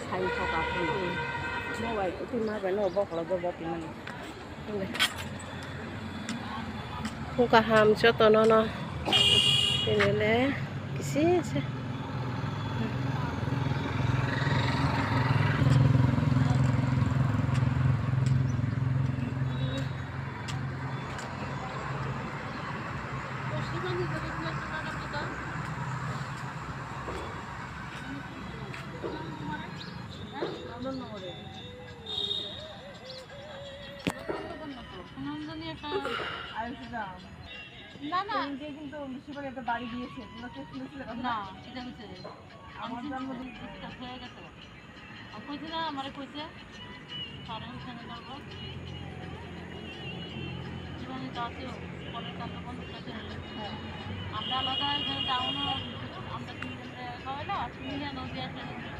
xay cho cả phần nó vậy thì mà phải nó bọc là bọc thì mình không cả ham cho tao nó thì này là cái gì না না কিন্তু শিবারে একটা বাড়ি দিয়েছে না সেটা হচ্ছে আমার জন্মদিন হয়ে গেছে কইছে না আমারে কইছে সারা ওখানে করবো জীবনে যাতে পরের কান্না বন্ধ করতে আমরা আলাদা এখানে যাও না আমরা তিনজন খাওয়াই না তুমি নদী আসলে